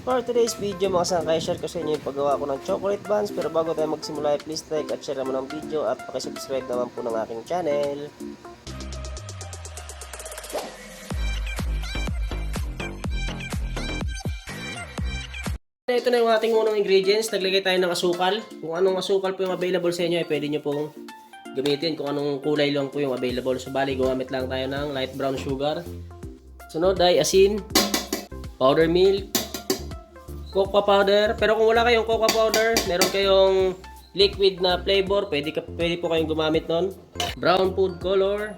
For today's video mga sangkay, share ko sa inyo yung paggawa ko ng chocolate buns. Pero bago tayo magsimula, please like at share naman ang video at pakisubscribe naman po ng aking channel. Ito na yung ating unang ingredients. Naglagay tayo ng asukal. Kung anong asukal po yung available sa inyo, ay pwede nyo pong gamitin. Kung anong kulay lang po yung available. So bali, gumamit lang tayo ng light brown sugar. Sunod ay asin, powder milk, cocoa powder. Pero kung wala kayong cocoa powder, meron kayong liquid na flavor, pwede po kayong gumamit nun. Brown food color,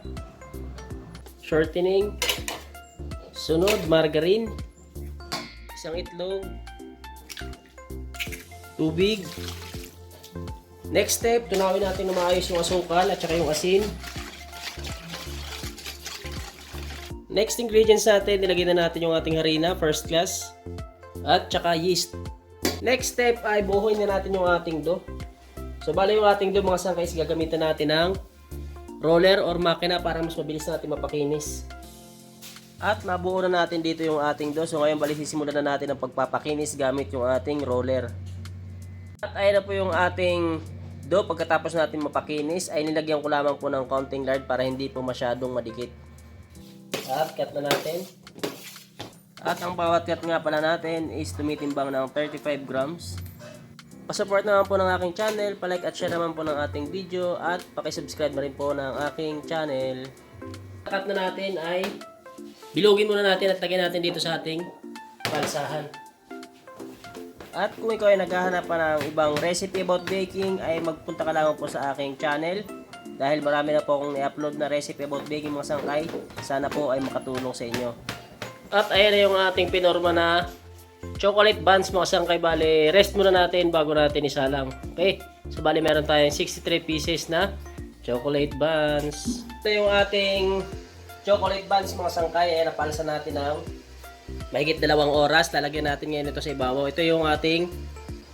shortening, sunod margarine, isang itlog, tubig. Next step, tunawin natin na maayos yung asukal at saka yung asin. Next ingredients natin, nilagay na natin yung ating harina, first class, at saka yeast. Next step ay buhuin na natin yung ating dough. So bali yung ating dough mga sangkay, gagamitan natin ng roller or makina para mas mabilis natin mapakinis. At nabuo na natin dito yung ating dough. So ngayon bali sisimulan na natin ang pagpapakinis gamit yung ating roller. At ayan na po yung ating dough. Pagkatapos natin mapakinis ay nilagyan ko lamang po ng konting lard para hindi po masyadong madikit. At cut na natin. At ang bawat cut nga pala natin is tumitimbang ng 35 grams. Pasupport naman po ng aking channel, palike at share naman po ng ating video at pakisubscribe na rin po ng aking channel. Cut na natin ay bilugin muna natin at lagyan natin dito sa ating palsahan. At kung ikaw ay naghahanap pa ng ibang recipe about baking ay magpunta ka lang po sa aking channel. Dahil marami na po akong i-upload na recipe about baking mga sangkay. Sana po ay makatulong sa inyo. At ayan na yung ating pinorma na chocolate buns mga sangkay. Bale, rest muna natin bago natin isalang. Okay? So bale meron tayong 63 pieces na chocolate buns. Ito yung ating chocolate buns mga sangkay. Ayan, napalsa natin ng mahigit 2 oras. Lalagyan natin ngayon ito sa ibabaw. Ito yung ating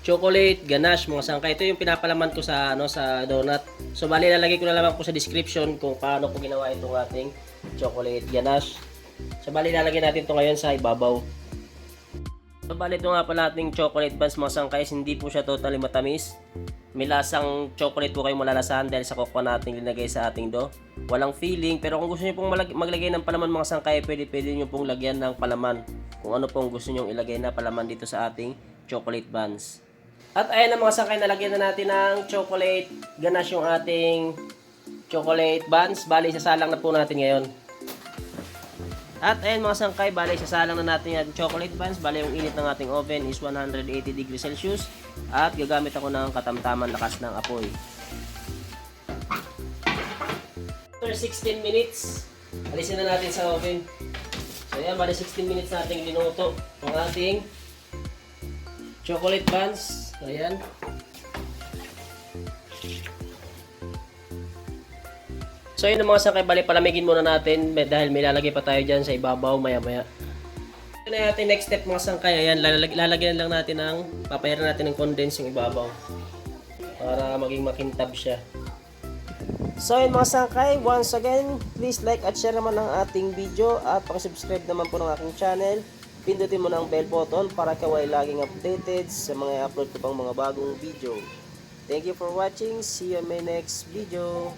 chocolate ganache mga sangkay. Ito yung pinapalaman ko sa sa donut. So bali lalagay ko na lamang po sa description kung paano ko ginawa itong ating chocolate ganache. So bali lalagyan natin ito ngayon sa ibabaw. So bali ito nga pala ating chocolate buns mga sangkay. Hindi po siya totally matamis. May lasang chocolate po kayong malalasahan dahil sa cocoa natin linagay sa ating dough. Walang feeling, pero kung gusto niyo pong maglagay ng palaman mga sangkay, pwede niyo pong lagyan ng palaman. Kung ano pong gusto niyo ilagay na palaman dito sa ating chocolate buns. At ayan na mga sangkay, nalagyan na natin ng chocolate ganache yung ating chocolate buns. Bali, sasalang na po natin ngayon. At ayan mga sangkay, bali, sasalang na natin yung chocolate buns. Bali, yung init ng ating oven is 180 degrees Celsius. At gagamit ako ng katamtaman lakas ng apoy. After 16 minutes, alisin na natin sa oven. So ayan, bali 16 minutes natin linuto ang ating chocolate buns. Ayan. So yun mga sangkay, bali palamigin muna natin dahil may lalagay pa tayo dyan sa ibabaw maya maya. Ito na natin next step mga sangkay. Ayan, lalagyan lang natin ng, papayaran natin ng condense yung ibabaw para maging makintab siya. So yun mga sangkay, once again, please like at share naman ang ating video at pakisubscribe naman po ng aking channel. Pindutin mo na ang bell button para ikaw ay laging updated sa mga upload ko pang mga bagong video. Thank you for watching. See you in my next video.